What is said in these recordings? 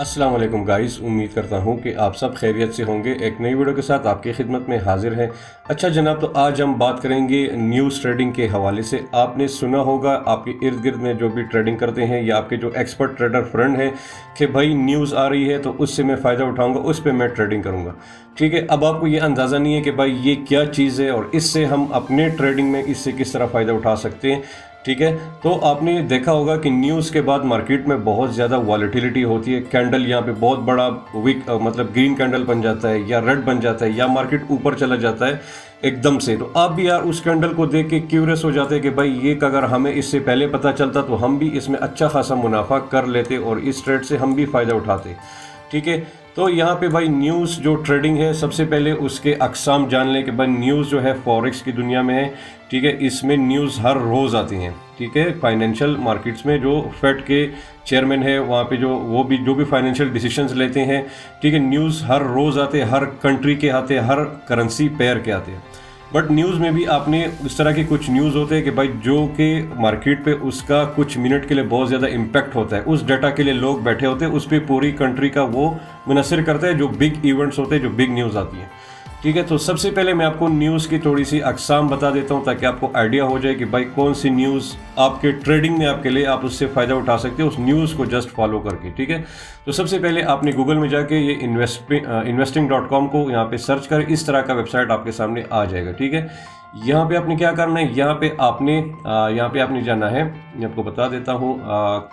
अस्सलाम वालेकुम गाइस, उम्मीद करता हूँ कि आप सब खैरियत से होंगे। एक नई वीडियो के साथ आपकी खिदमत में हाजिर हैं। अच्छा जनाब, तो आज हम बात करेंगे न्यूज़ ट्रेडिंग के हवाले से। आपने सुना होगा आपके इर्द गिर्द में जो भी ट्रेडिंग करते हैं या आपके जो एक्सपर्ट ट्रेडर फ्रेंड हैं कि भाई न्यूज़ आ रही है तो उससे मैं फ़ायदा उठाऊँगा, उस पर मैं ट्रेडिंग करूँगा। ठीक है, अब आपको ये अंदाज़ा नहीं है कि भाई ये क्या चीज़ है और इससे हम अपने ट्रेडिंग में इससे किस तरह फ़ायदा उठा सकते हैं। ठीक है, तो आपने देखा होगा कि न्यूज़ के बाद मार्केट में बहुत ज़्यादा वॉलेटिलिटी होती है। कैंडल यहाँ पे बहुत बड़ा वीक मतलब ग्रीन कैंडल बन जाता है या रेड बन जाता है या मार्केट ऊपर चला जाता है एकदम से। तो आप भी यार उस कैंडल को देख के क्यूरियस हो जाते हैं कि भाई ये अगर हमें इससे पहले पता चलता तो हम भी इसमें अच्छा खासा मुनाफा कर लेते और इस ट्रेड से हम भी फ़ायदा उठाते। ठीक है, तो यहाँ पे भाई न्यूज़ जो ट्रेडिंग है, सबसे पहले उसके अक़साम जान लें कि भाई न्यूज़ जो है फॉरेक्स की दुनिया में है। ठीक है, इसमें न्यूज़ हर रोज़ आती हैं। ठीक है, फाइनेंशियल मार्केट्स में जो फेड के चेयरमैन है वहाँ पे जो भी फाइनेंशियल डिसीजंस लेते हैं, ठीक है, न्यूज़ हर रोज़ आते हैं, हर कंट्री के आते हैं, हर करेंसी पेयर के आते हैं। बट न्यूज़ में भी आपने इस तरह के कुछ न्यूज़ होते हैं कि भाई जो कि मार्केट पे उसका कुछ मिनट के लिए बहुत ज़्यादा इम्पैक्ट होता है। उस डाटा के लिए लोग बैठे होते हैं, उस पर पूरी कंट्री का वो मुनसर करते हैं, जो बिग इवेंट्स होते हैं, जो बिग न्यूज़ आती है। ठीक है, तो सबसे पहले मैं आपको न्यूज़ की थोड़ी सी अक़साम बता देता हूँ ताकि आपको आइडिया हो जाए कि भाई कौन सी न्यूज़ आपके ट्रेडिंग में आपके लिए आप उससे फ़ायदा उठा सकते हो उस न्यूज़ को जस्ट फॉलो करके। ठीक है, तो सबसे पहले आपने गूगल में जाके ये investing.com को यहाँ पे सर्च करें। इस तरह का वेबसाइट आपके सामने आ जाएगा। ठीक है, यहाँ पे आपने क्या करना है, यहाँ पे आपने जाना है, मैं आपको बता देता हूँ,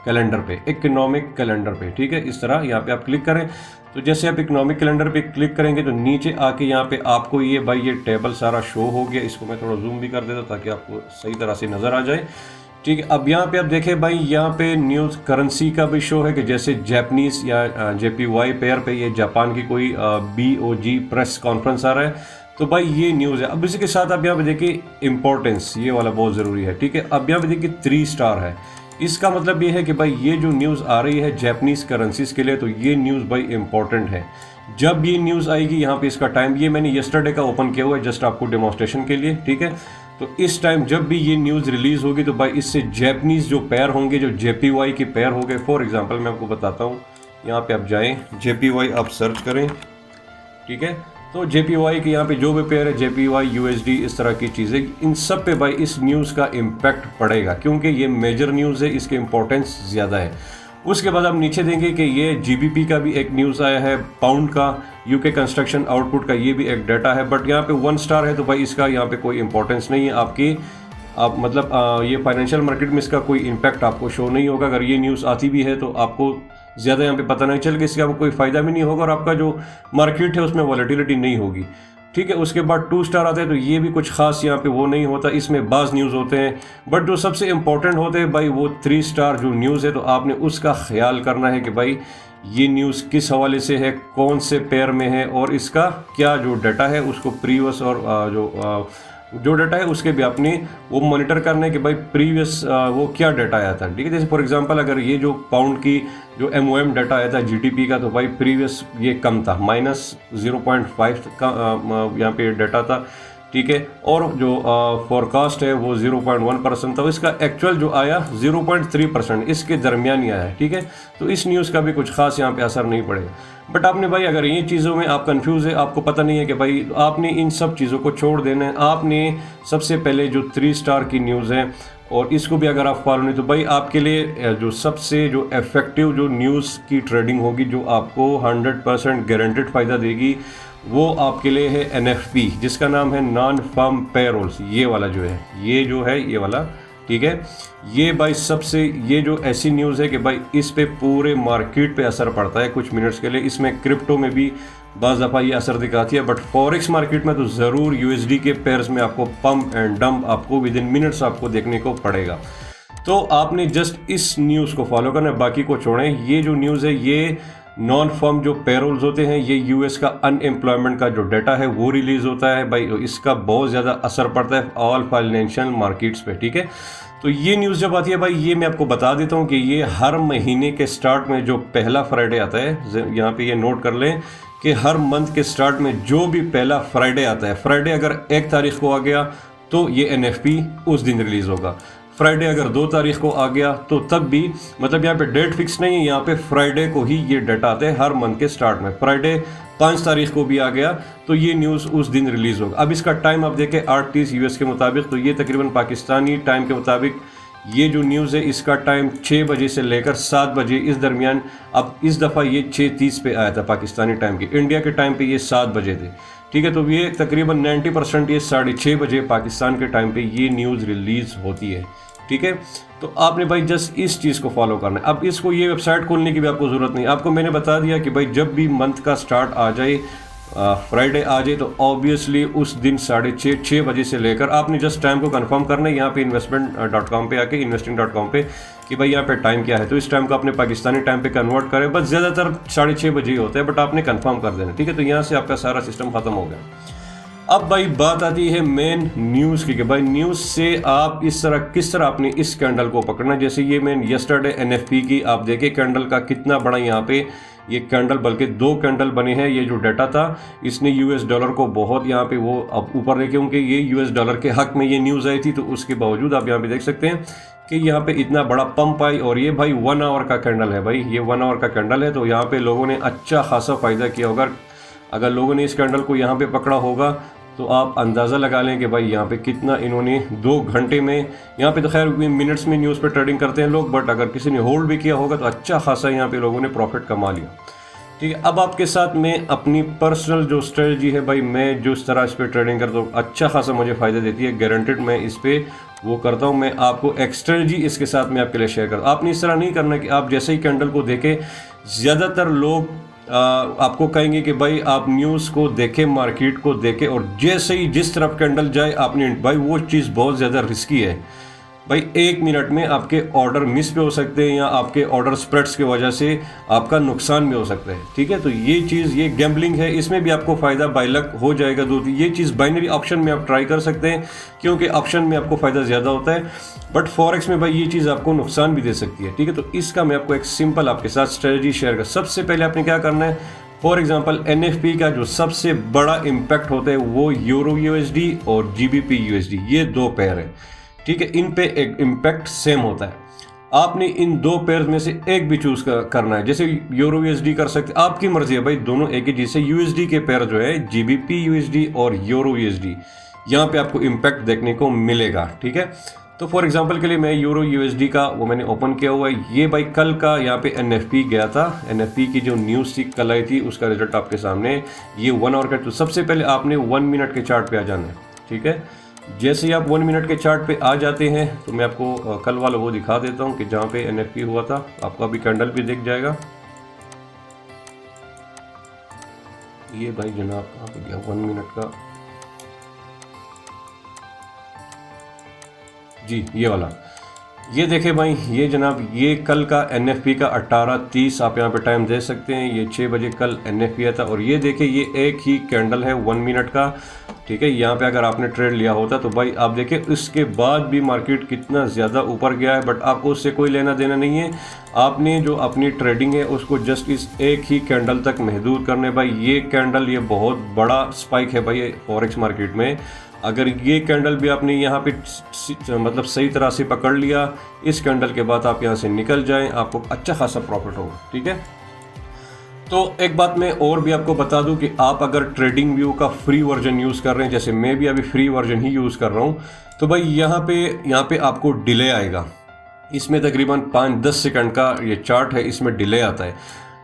कैलेंडर पे, इकोनॉमिक कैलेंडर पे। ठीक है, इस तरह यहाँ पे आप क्लिक करें। तो जैसे आप इकोनॉमिक कैलेंडर पे क्लिक करेंगे तो नीचे आके यहाँ पे आपको ये टेबल सारा शो हो गया। इसको मैं थोड़ा जूम भी कर देता हूँ ताकि आपको सही तरह से नज़र आ जाए। ठीक है, अब यहाँ पे आप देखें भाई, यहाँ पे न्यूज़ करेंसी का भी शो है कि जैसे जापानीज़ या JPY पेयर पे ये जापान की कोई BOJ प्रेस कॉन्फ्रेंस आ रहा है, तो भाई ये न्यूज़ है। अब इसी के साथ आप यहाँ पे देखिए इंपॉर्टेंस, ये वाला बहुत ज़रूरी है। ठीक है, अब यहाँ पे देखिए 3 स्टार है। इसका मतलब ये है कि भाई ये जो न्यूज़ आ रही है जापानीज़ करेंसीज के लिए, तो ये न्यूज़ भाई इंपॉर्टेंट है। जब ये न्यूज़ आएगी, यहाँ पे इसका टाइम ये मैंने येस्टरडे का ओपन किया हुआ है जस्ट आपको डेमोस्ट्रेशन के लिए। ठीक है, तो इस टाइम जब भी ये न्यूज़ रिलीज़ होगी तो भाई इससे जापानीज़ जो पेयर होंगे, जो JPY के पेयर हो गए, फॉर एग्जांपल मैं आपको बताता हूँ, यहाँ पे आप जाएं, JPY आप सर्च करें। ठीक है, तो JPY के यहाँ पे जो भी पेयर है, JPY USD इस तरह की चीज़ें, इन सब पे भाई इस न्यूज़ का इम्पैक्ट पड़ेगा क्योंकि ये मेजर न्यूज़ है, इसके इम्पोर्टेंस ज़्यादा है। उसके बाद आप नीचे देंगे कि ये GBP का भी एक न्यूज़ आया है, पाउंड का, UK कंस्ट्रक्शन आउटपुट का ये भी एक डाटा है, बट यहाँ पे 1 स्टार है तो भाई इसका यहाँ पे कोई इंपॉर्टेंस नहीं है आपकी। आप मतलब ये फाइनेंशियल मार्केट में इसका कोई इम्पैक्ट आपको शो नहीं होगा। अगर ये न्यूज़ आती भी है तो आपको ज़्यादा यहाँ पे पता नहीं चलेगा, इसका आपको कोई फ़ायदा भी नहीं होगा और आपका जो मार्केट है उसमें वॉलेटिलिटी नहीं होगी। ठीक है, उसके बाद 2 स्टार आते हैं तो ये भी कुछ खास यहाँ पे वो नहीं होता, इसमें बाज़ न्यूज़ होते हैं, बट जो सबसे इम्पोर्टेंट होते हैं भाई वो 3 स्टार जो न्यूज़ है, तो आपने उसका ख्याल करना है कि भाई ये न्यूज़ किस हवाले से है, कौन से पेयर में है और इसका क्या जो डाटा है उसको प्रीवियस और जो डाटा है उसके भी आपने वो मॉनिटर करना है कि भाई प्रीवियस वो क्या डाटा आया था। ठीक है, जैसे फॉर एग्जांपल अगर ये जो पाउंड की जो MOM डाटा आया था GDP का, तो भाई प्रीवियस ये कम था, -0.5 का यहाँ पे डाटा था। ठीक है, और जो फोरकास्ट है वो 0.1% था, इसका एक्चुअल जो आया 0.3%, इसके दरमियान ही आया है। ठीक है, तो इस न्यूज़ का भी कुछ खास यहाँ पे असर नहीं पड़ेगा। बट आपने भाई अगर ये चीज़ों में आप कंफ्यूज है, आपको पता नहीं है कि भाई आपने इन सब चीज़ों को छोड़ देना है। आपने सबसे पहले जो 3 स्टार की न्यूज़ है और इसको भी अगर आप फॉलो नहीं, तो भाई आपके लिए जो सबसे जो इफेक्टिव जो न्यूज़ की ट्रेडिंग होगी, जो आपको 100% गारंटेड फ़ायदा देगी, वो आपके लिए है NFP, जिसका नाम है नॉन फर्म पेरोल्स। ये वाला जो है, ये वाला। ठीक है, ये भाई सबसे ये जो ऐसी न्यूज़ है कि भाई इस पे पूरे मार्केट पे असर पड़ता है कुछ मिनट्स के लिए। इसमें क्रिप्टो में भी बाज़ दफ़ा ये असर दिखाती है, बट फॉरेक्स मार्केट में तो ज़रूर USD के पेयर्स में आपको पम्प एंड डंप आपको विद इन मिनट्स आपको देखने को पड़ेगा। तो आपने जस्ट इस न्यूज़ को फॉलो करना है, बाकी को छोड़ें। ये जो न्यूज़ है, ये नॉन फर्म जो पेरोल्स होते हैं, ये US का अनएम्प्लॉयमेंट का जो डाटा है वो रिलीज़ होता है भाई, इसका बहुत ज़्यादा असर पड़ता है ऑल फाइनेंशियल मार्केट्स पे। ठीक है, तो ये न्यूज़ जब आती है भाई, ये मैं आपको बता देता हूँ कि ये हर महीने के स्टार्ट में जो पहला फ्राइडे आता है, यहाँ पे ये नोट कर लें कि हर मंथ के स्टार्ट में जो भी पहला फ्राइडे आता है, फ्राइडे अगर 1 तारीख को आ गया तो ये NFP उस दिन रिलीज़ होगा। फ्राइडे अगर 2 तारीख को आ गया तो तब भी मतलब यहाँ पे डेट फिक्स नहीं है, यहाँ पे फ्राइडे को ही ये डाटा आते हैं हर मंथ के स्टार्ट में। फ्राइडे 5 तारीख को भी आ गया तो ये न्यूज़ उस दिन रिलीज़ होगा। अब इसका टाइम आप देखें 8:30 यूएस के मुताबिक, तो ये तकरीबन पाकिस्तानी टाइम के मुताबिक ये जो न्यूज़ है इसका टाइम 6 बजे से लेकर 7 बजे इस दरमियान। अब इस दफ़ा ये 6:30 पे आया था पाकिस्तानी टाइम के, इंडिया के टाइम पे ये 7 बजे थे, ठीक है। तो ये तकरीबन 90% ये 6:30 बजे पाकिस्तान के टाइम पे ये न्यूज़ रिलीज़ होती है, ठीक है। तो आपने भाई जस्ट इस चीज़ को फॉलो करना है। अब इसको ये वेबसाइट खोलने की भी आपको ज़रूरत नहीं, आपको मैंने बता दिया कि भाई जब भी मंथ का स्टार्ट आ जाए, फ्राइडे आ जाए, तो ऑब्वियसली उस दिन 6:30 बजे से लेकर आपने जस्ट टाइम को कंफर्म करना है यहाँ पे investment.com पे आके investing.com पे कि भाई यहाँ पे टाइम क्या है। तो इस टाइम को आपने पाकिस्तानी टाइम पे कन्वर्ट करें, बस ज़्यादातर 6:30 बजे ही होता है, बट आपने कंफर्म कर देना, ठीक है। तो यहाँ से आपका सारा सिस्टम ख़त्म हो गया। अब भाई बात आती है मेन न्यूज़ की कि भाई न्यूज़ से आप किस तरह आपने इस कैंडल को पकड़ना। जैसे ये मैं यस्टरडे NFP की आप देखें कैंडल का कितना बड़ा यहाँ पे ये कैंडल, बल्कि 2 कैंडल बने हैं। ये जो डाटा था इसने US डॉलर को बहुत यहाँ पे वो अब ऊपर रखे, क्योंकि ये US डॉलर के हक में ये न्यूज़ आई थी, तो उसके बावजूद आप यहाँ पे देख सकते हैं कि यहाँ पे इतना बड़ा पंप आई। और ये भाई 1 आवर का कैंडल है, भाई ये 1 आवर का कैंडल है। तो यहाँ पे लोगों ने अच्छा खासा फ़ायदा किया होगा। अगर लोगों ने इस कैंडल को यहाँ पे पकड़ा होगा तो आप अंदाज़ा लगा लें कि भाई यहाँ पे कितना इन्होंने 2 घंटे में, यहाँ पे तो खैर मिनट्स में न्यूज़ पे ट्रेडिंग करते हैं लोग, बट अगर किसी ने होल्ड भी किया होगा तो अच्छा खासा यहाँ पे लोगों ने प्रॉफिट कमा लिया, ठीक है। अब आपके साथ मैं अपनी पर्सनल जो स्ट्रेटजी है भाई, मैं जिस तरह इस पर ट्रेडिंग करता हूँ अच्छा खासा मुझे फ़ायदा देती है, गारंटेड मैं इस पर वो करता हूँ। मैं आपको एक स्ट्रेटजी इसके साथ मैं आपके लिए शेयर करता हूँ। आपने इस तरह नहीं करना कि आप जैसे ही कैंडल को देखें, ज़्यादातर लोग आपको कहेंगे कि भाई आप न्यूज़ को देखें, मार्केट को देखें, और जैसे ही जिस तरफ कैंडल जाए आपने, भाई वो चीज़ बहुत ज़्यादा रिस्की है। भाई 1 मिनट में आपके ऑर्डर मिस भी हो सकते हैं, या आपके ऑर्डर स्प्रेड्स की वजह से आपका नुकसान भी हो सकता है, ठीक है। तो ये चीज़, ये गैम्बलिंग है, इसमें भी आपको फ़ायदा बाय लक हो जाएगा। ये चीज़ बाइनरी ऑप्शन में आप ट्राई कर सकते हैं, क्योंकि ऑप्शन में आपको फ़ायदा ज़्यादा होता है, बट फॉरेक्स में भाई ये चीज़ आपको नुकसान भी दे सकती है, ठीक है। तो इसका मैं आपको एक सिंपल आपके साथ स्ट्रेटजी शेयर कर। सबसे पहले आपने क्या करना है, फॉर एग्जांपल NFP का जो सबसे बड़ा इम्पैक्ट होता है वो यूरो USD और GBP USD, ये 2 पेयर है, ठीक है। इन पे एक इम्पैक्ट सेम होता है। आपने इन 2 पेयर में से एक भी चूज करना है। जैसे यूरो USD कर सकते, आपकी मर्जी है भाई, दोनों एक ही। जैसे USD के पेयर जो है GBP USD और यूरो USD, यहाँ पे आपको इम्पैक्ट देखने को मिलेगा, ठीक है। तो फॉर एग्जांपल के लिए मैं यूरो USD का वो मैंने ओपन किया हुआ है। ये भाई कल का यहाँ पे NFP गया था, NFP की जो न्यूज़ थी कल आई थी, उसका रिजल्ट आपके सामने। ये 1 आवर का, तो सबसे पहले आपने 1 मिनट के चार्ट पे आ जाना है, ठीक है। जैसे ही आप 1 मिनट के चार्ट पे आ जाते हैं तो मैं आपको कल वाला वो दिखा देता हूँ कि जहाँ पे NFP हुआ था, आपको अभी कैंडल भी दिख जाएगा। ये भाई जनाब कहाँ पे गया 1 मिनट का, जी ये वाला, ये देखें भाई, ये जनाब ये कल का NFP का 18:30 आप यहाँ पे टाइम दे सकते हैं। ये 6 बजे कल NFP आया था, और ये देखें ये एक ही कैंडल है 1 मिनट का, ठीक है। यहाँ पे अगर आपने ट्रेड लिया होता तो भाई आप देखें उसके बाद भी मार्केट कितना ज़्यादा ऊपर गया है, बट आपको उससे कोई लेना देना नहीं है। आपने जो अपनी ट्रेडिंग है उसको जस्ट इस एक ही कैंडल तक महदूद करने। भाई ये कैंडल, ये बहुत बड़ा स्पाइक है भाई फॉरेक्स मार्केट में। अगर ये कैंडल भी आपने यहाँ पे मतलब सही तरह से पकड़ लिया, इस कैंडल के बाद आप यहाँ से निकल जाएं, आपको अच्छा खासा प्रॉफिट होगा, ठीक है। तो एक बात मैं और भी आपको बता दूं कि आप अगर ट्रेडिंग व्यू का फ्री वर्जन यूज़ कर रहे हैं, जैसे मैं भी अभी फ्री वर्जन ही यूज़ कर रहा हूं, तो भाई यहाँ पे आपको डिले आएगा। इसमें तकरीबन 5-10 सेकंड का ये चार्ट है, इसमें डिले आता है,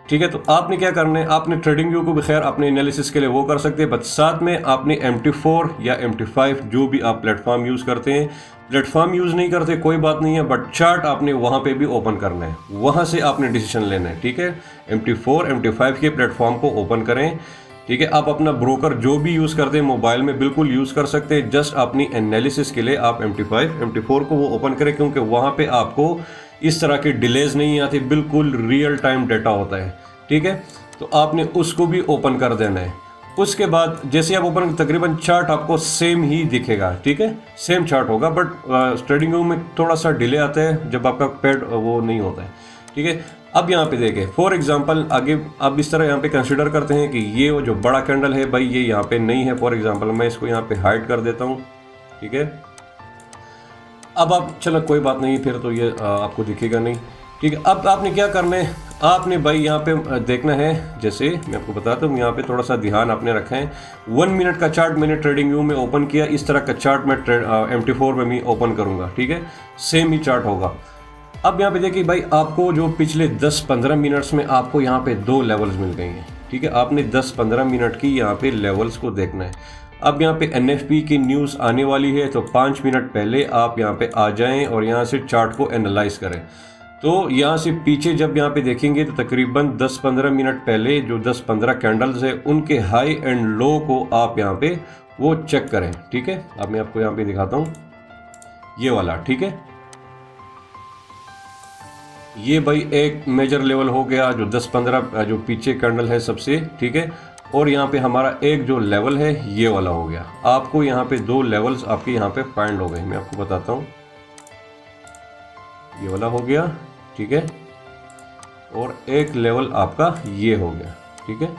ठीक है। तो आपने क्या करना है, आपने ट्रेडिंग व्यू को भी खैर अपने एनालिसिस के लिए वो कर सकते हैं, बट साथ में आपने MT4 या MT5 जो भी आप प्लेटफॉर्म यूज़ करते हैं, प्लेटफॉर्म यूज़ नहीं करते कोई बात नहीं है, बट चार्ट आपने वहाँ पे भी ओपन करना है, वहाँ से आपने डिसीजन लेना है, ठीक है। MT4 MT5 के प्लेटफॉर्म को ओपन करें, ठीक है। आप अपना ब्रोकर जो भी यूज़ करते हैं मोबाइल में बिल्कुल यूज़ कर सकते हैं, जस्ट अपनी एनालिसिस के लिए आप MT5 MT4 को वो ओपन करें, क्योंकि वहाँ पे आपको इस तरह के डिलेज नहीं आते, बिल्कुल रियल टाइम डेटा होता है, ठीक है। तो आपने उसको भी ओपन कर देना है। उसके बाद जैसे आप ओपन, तकरीबन चार्ट आपको सेम ही दिखेगा, ठीक है, सेम चार्ट होगा, बट ट्रेडिंग व्यू में थोड़ा सा डिले आता है जब आपका पेड वो नहीं होता है, ठीक है। अब यहाँ पे देखें फॉर एग्जांपल, आगे आप इस तरह यहाँ पे कंसिडर करते हैं कि ये वो जो बड़ा कैंडल है भाई ये यहाँ पे नहीं है। फॉर एग्जांपल मैं इसको यहाँ पे हाइड कर देता हूँ, ठीक है। अब आप चलो कोई बात नहीं, फिर तो ये आपको दिखेगा नहीं, ठीक है। अब आपने क्या करना है, आपने भाई यहाँ पे देखना है, जैसे मैं आपको बताता हूँ, यहाँ पे थोड़ा सा ध्यान आपने रखा है। 1 मिनट का चार्ट मैंने ट्रेडिंग व्यू में ओपन किया, इस तरह का चार्ट मैं MT4 में भी ओपन करूँगा, ठीक है, सेम ही चार्ट होगा। अब यहाँ पे देखिए भाई, आपको जो पिछले 10-15 मिनट्स में आपको यहाँ पे 2 लेवल्स मिल गई हैं, ठीक है। आपने 10-15 मिनट की यहाँ पे लेवल्स को देखना है। अब यहाँ पे NFP की न्यूज़ आने वाली है, तो 5 मिनट पहले आप यहाँ पे आ जाएं और यहाँ से चार्ट को एनालाइज करें। तो यहाँ से पीछे जब यहाँ पे देखेंगे तो तकरीबन 10-15 मिनट पहले जो 10-15 कैंडल्स है उनके हाई एंड लो को आप यहाँ पे वो चेक करें, ठीक है। अब मैं आपको यहाँ पे दिखाता हूँ, ये वाला, ठीक है। ये भाई एक मेजर लेवल हो गया, जो 10-15 जो पीछे कैंडल है सबसे, ठीक है। और यहाँ पे हमारा एक जो लेवल है ये वाला हो गया। आपको यहाँ पे 2 लेवल्स आपके यहाँ पे फाइंड हो गए, मैं आपको बताता हूँ। ये वाला हो गया, ठीक है, और एक लेवल आपका ये हो गया, ठीक है।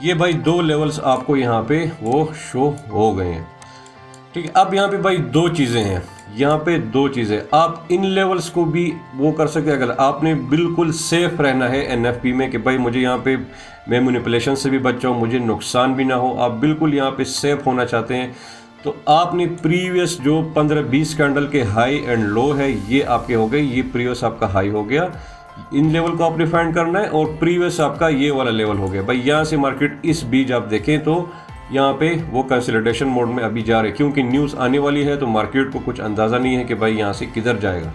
ये भाई 2 लेवल्स आपको यहाँ पे वो शो हो गए हैं, ठीक है। अब यहाँ पे भाई 2 चीज़ें हैं, यहाँ पे 2 चीज़ें, आप इन लेवल्स को भी वो कर सकते हैं। अगर आपने बिल्कुल सेफ रहना है NFP में कि भाई मुझे यहाँ पे मैं मैनिपुलेशन से भी बच जाऊँ, मुझे नुकसान भी ना हो, आप बिल्कुल यहाँ पे सेफ होना चाहते हैं, तो आपने प्रीवियस जो 15-20 कैंडल के हाई एंड लो है ये आपके हो गए, ये प्रीवियस आपका हाई हो गया, इन लेवल को आपने फाइंड करना है, और प्रीवियस आपका ये वाला लेवल हो गया। भाई यहाँ से मार्केट इस बीच आप देखें तो यहाँ पे वो कंसोलिडेशन मोड में अभी जा रहे, क्योंकि न्यूज़ आने वाली है तो मार्केट को कुछ अंदाज़ा नहीं है कि भाई यहाँ से किधर जाएगा,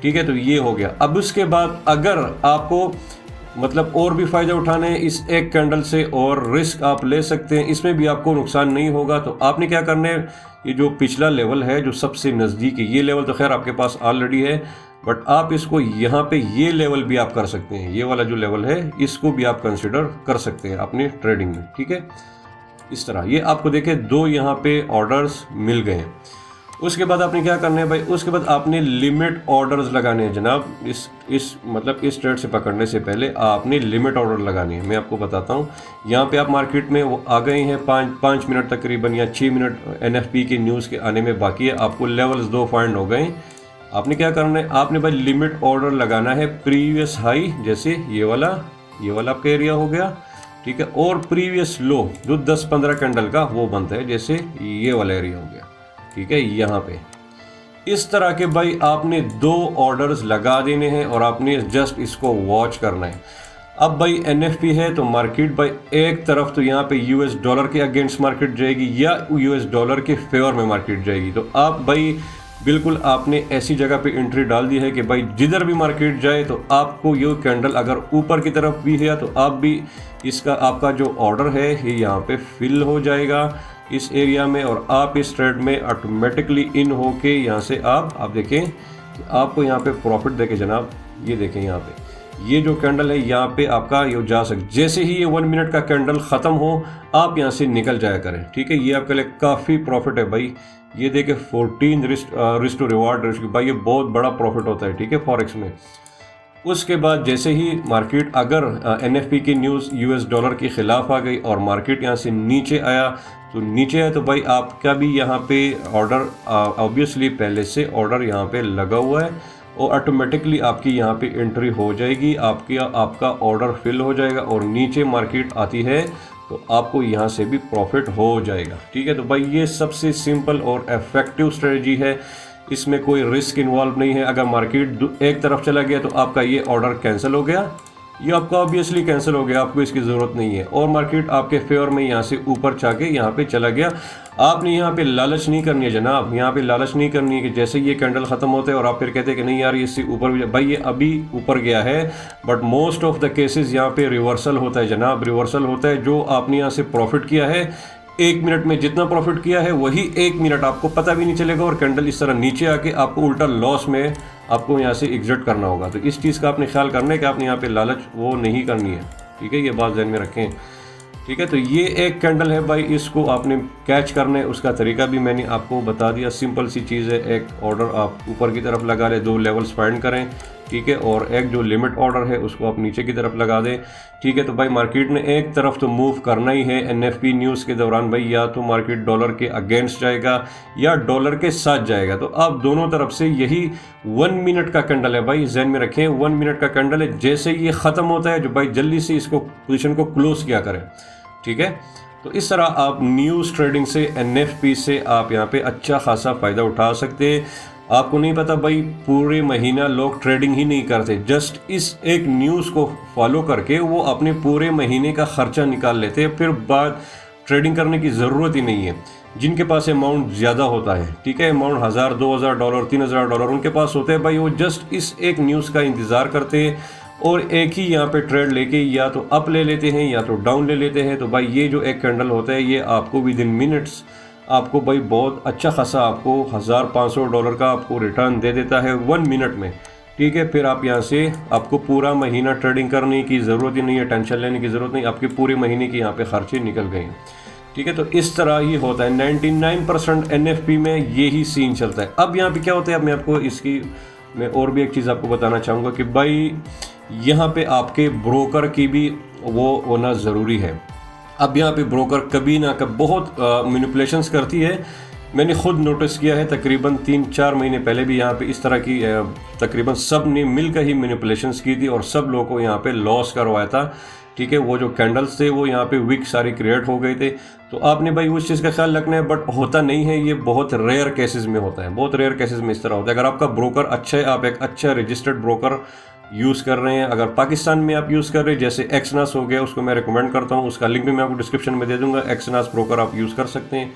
ठीक है। तो ये हो गया। अब उसके बाद अगर आपको मतलब और भी फ़ायदा उठाने हैं इस एक कैंडल से और रिस्क आप ले सकते हैं, इसमें भी आपको नुकसान नहीं होगा, तो आपने क्या करना है, ये जो पिछला लेवल है जो सबसे नज़दीक है, ये लेवल तो खैर आपके पास ऑलरेडी है, बट आप इसको यहाँ पे ये लेवल भी आप कर सकते हैं, ये वाला जो लेवल है इसको भी आप कंसिडर कर सकते हैं अपने ट्रेडिंग में, ठीक है। इस तरह ये आपको देखे 2 यहाँ पे ऑर्डर्स मिल गए हैं। उसके बाद आपने क्या करना है भाई, उसके बाद आपने लिमिट ऑर्डर्स लगाने हैं जनाब। इस ट्रेड से पकड़ने से पहले आपने लिमिट ऑर्डर लगानी है। मैं आपको बताता हूँ, यहाँ पे आप मार्केट में वो आ गए हैं 5 मिनट तकरीबन या 6 मिनट NFP की न्यूज़ के आने में बाकी है, आपको लेवल्स 2 फाइंड हो गए। आपने क्या करना है, आपने भाई लिमिट ऑर्डर लगाना है प्रीवियस हाई, जैसे ये वाला आपका एरिया हो गया, ठीक है, और प्रीवियस लो जो 10-15 कैंडल का वो बनता है, जैसे ये वाला एरिया हो गया, ठीक है। यहाँ पे इस तरह के भाई आपने 2 ऑर्डर्स लगा देने हैं और आपने जस्ट इसको वॉच करना है। अब भाई NFP है तो मार्केट भाई एक तरफ तो यहाँ पे US डॉलर के अगेंस्ट मार्केट जाएगी या US डॉलर के फेवर में मार्केट जाएगी, तो आप भाई बिल्कुल आपने ऐसी जगह पे एंट्री डाल दी है कि भाई जिधर भी मार्केट जाए तो आपको ये कैंडल अगर ऊपर की तरफ भी है तो आप भी इसका आपका जो ऑर्डर है ये यहाँ पे फिल हो जाएगा इस एरिया में, और आप इस ट्रेड में ऑटोमेटिकली इन हो के यहाँ से आप देखें कि आपको यहाँ पे प्रॉफिट देखे जनाब। ये देखें यहाँ पे ये जो कैंडल है यहाँ पे आपका ये जा सकता, जैसे ही ये 1 मिनट का कैंडल ख़त्म हो आप यहाँ से निकल जाया करें, ठीक है। ये आपके लिए काफ़ी प्रॉफिट है भाई। ये देखे 14 रिस्क टू रिवार्ड रेशियो, भाई ये बहुत बड़ा प्रॉफिट होता है, ठीक है, फॉरेक्स में। उसके बाद जैसे ही मार्केट अगर NFP की न्यूज़ US डॉलर के ख़िलाफ़ आ गई और मार्केट यहाँ से नीचे आया तो भाई आपका भी यहाँ पे ऑर्डर ऑब्वियसली पहले से ऑर्डर यहाँ पे लगा हुआ है और ऑटोमेटिकली आपकी यहाँ पे एंट्री हो जाएगी, आपका ऑर्डर फिल हो जाएगा और नीचे मार्केट आती है तो आपको यहाँ से भी प्रॉफिट हो जाएगा, ठीक है। तो भाई ये सबसे सिंपल और इफेक्टिव स्ट्रेटजी है, इसमें कोई रिस्क इन्वॉल्व नहीं है। अगर मार्केट एक तरफ चला गया तो आपका ये ऑर्डर कैंसिल हो गया, ये आपका ऑब्वियसली कैंसिल हो गया, आपको इसकी ज़रूरत नहीं है, और मार्केट आपके फेवर में यहाँ से ऊपर जाके यहाँ पे चला गया। आपने यहाँ पे लालच नहीं करनी है जनाब, यहाँ पे लालच नहीं करनी है कि जैसे ये कैंडल ख़त्म होते हैं और आप फिर कहते हैं कि नहीं यार इससे ऊपर भी, भाई ये अभी ऊपर गया है but most of the cases यहाँ पे रिवर्सल होता है जनाब, रिवर्सल होता है। जो आपने यहाँ से प्रॉफिट किया है 1 मिनट में जितना प्रॉफिट किया है वही 1 मिनट आपको पता भी नहीं चलेगा और कैंडल इस तरह नीचे आके आपको उल्टा लॉस में आपको यहाँ से एग्जिट करना होगा। तो इस चीज़ का आपने ख्याल करना है कि आपने यहाँ पे लालच वो नहीं करनी है, ठीक है, ये बात ध्यान में रखें, ठीक है। तो ये एक कैंडल है भाई, इसको आपने कैच करना है उसका तरीका भी मैंने आपको बता दिया। सिंपल सी चीज़ है, एक ऑर्डर आप ऊपर की तरफ लगा लें, 2 लेवल्स फाइंड करें, ठीक है, और एक जो लिमिट ऑर्डर है उसको आप नीचे की तरफ लगा दें, ठीक है। तो भाई मार्केट ने एक तरफ तो मूव करना ही है NFP न्यूज़ के दौरान भाई, या तो मार्केट डॉलर के अगेंस्ट जाएगा या डॉलर के साथ जाएगा। तो आप दोनों तरफ से यही 1 मिनट का कैंडल है भाई, जहन में रखें 1 मिनट का कैंडल है। जैसे ये ख़त्म होता है जो भाई जल्दी से इसको पोजीशन को क्लोज किया करें, ठीक है। तो इस तरह आप न्यूज़ ट्रेडिंग से NFP से आप यहाँ पे अच्छा खासा फ़ायदा उठा सकते हैं। आपको नहीं पता भाई, पूरे महीना लोग ट्रेडिंग ही नहीं करते, जस्ट इस एक न्यूज़ को फॉलो करके वो अपने पूरे महीने का खर्चा निकाल लेते हैं, फिर बाद ट्रेडिंग करने की ज़रूरत ही नहीं है। जिनके पास अमाउंट ज़्यादा होता है, ठीक है, अमाउंट $1000, $2000, $3000 उनके पास होते हैं भाई, वो जस्ट इस एक न्यूज़ का इंतज़ार करते हैं और एक ही यहाँ पे ट्रेड लेके या तो अप ले लेते हैं या तो डाउन ले लेते हैं। तो भाई ये जो एक कैंडल होता है ये आपको विद इन मिनट्स आपको भाई बहुत अच्छा खासा आपको $1500 का आपको रिटर्न दे देता है 1 मिनट में, ठीक है। फिर आप यहाँ से आपको पूरा महीना ट्रेडिंग करने की ज़रूरत ही नहीं है, टेंशन लेने की ज़रूरत नहीं, आपके पूरे महीने की यहाँ पे खर्चे निकल गए हैं, ठीक है। तो इस तरह ही होता है 99% NFP में यही सीन चलता है। अब यहाँ पे क्या होता है, अब मैं आपको इसकी मैं और भी एक चीज़ आपको बताना चाहूँगा कि भाई यहाँ पे आपके ब्रोकर की भी वो होना ज़रूरी है। अब यहाँ पे ब्रोकर कभी ना कभी बहुत मैनिपुलेशंस करती है। मैंने खुद नोटिस किया है, तकरीबन 3-4 महीने पहले भी यहाँ पे इस तरह की तकरीबन सब ने मिलकर ही मैनिपुलेशंस की थी और सब लोगों को यहाँ पे लॉस करवाया था, ठीक है। वो जो कैंडल्स थे वो यहाँ पे वीक सारे क्रिएट हो गए थे। तो आपने भाई उस चीज़ का ख्याल रखना है, बट होता नहीं है, ये बहुत रेयर केसेस में होता है, बहुत रेयर केसेस में इस तरह होता है। अगर आपका ब्रोकर अच्छा है, आप एक अच्छा रजिस्टर्ड ब्रोकर यूज़ कर रहे हैं, अगर पाकिस्तान में आप यूज़ कर रहे हैं, जैसे एक्सनास हो गया, उसको मैं रिकमेंड करता हूँ, उसका लिंक भी मैं आपको डिस्क्रिप्शन में दे दूँगा। एक्सनास ब्रोकर आप यूज़ कर सकते हैं।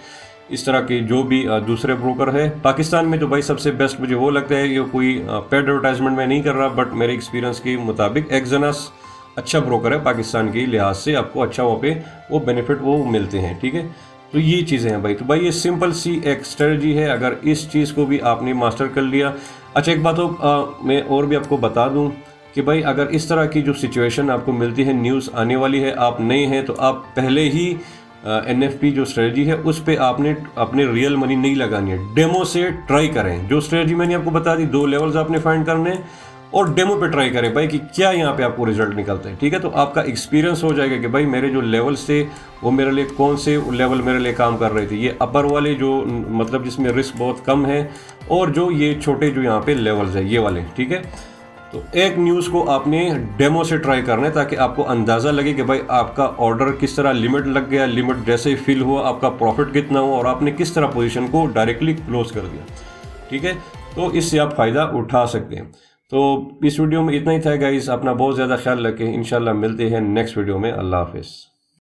इस तरह के जो भी दूसरे ब्रोकर है पाकिस्तान में, तो भाई सबसे बेस्ट मुझे वो लगता है, ये कोई पेड एडवर्टाइजमेंट में नहीं कर रहा, बट मेरे एक्सपीरियंस के मुताबिक एक्सनास अच्छा ब्रोकर है पाकिस्तान के लिहाज से, आपको अच्छा वहाँ पे वो बेनिफिट वो मिलते हैं, ठीक है। तो ये चीज़ें हैं भाई। तो भाई ये सिंपल सी एक स्ट्रेटजी है, अगर इस चीज़ को भी आपने मास्टर कर लिया। अच्छा एक बात हो मैं और भी आपको बता दूं कि भाई अगर इस तरह की जो सिचुएशन आपको मिलती है, न्यूज़ आने वाली है, आप नए हैं, तो आप पहले ही NFP जो स्ट्रेटजी है उस पर आपने अपने रियल मनी नहीं लगानी है, डेमो से ट्राई करें। जो स्ट्रेटजी मैंने आपको बता दी, 2 लेवल्स आपने फाइंड करने और डेमो पे ट्राई करें भाई कि क्या यहाँ पे आपको रिजल्ट निकलता है, ठीक है। तो आपका एक्सपीरियंस हो जाएगा कि भाई मेरे जो लेवल्स थे वो मेरे लिए कौन से लेवल मेरे लिए काम कर रहे थे, ये अपर वाले जो मतलब जिसमें रिस्क बहुत कम है, और जो ये छोटे जो यहाँ पे लेवल्स है ये वाले, ठीक है। तो एक न्यूज़ को आपने डेमो से ट्राई करना है ताकि आपको अंदाज़ा लगे कि भाई आपका ऑर्डर किस तरह लिमिट लग गया, लिमिट जैसे ही फिल हुआ आपका प्रॉफिट कितना हुआ और आपने किस तरह पोजीशन को डायरेक्टली क्लोज कर दिया, ठीक है। तो इससे आप फ़ायदा उठा सकते हैं। तो इस वीडियो में इतना ही था गाइस, अपना बहुत ज़्यादा ख्याल रखें, इंशाल्लाह मिलते हैं नेक्स्ट वीडियो में। अल्लाह हाफिज़।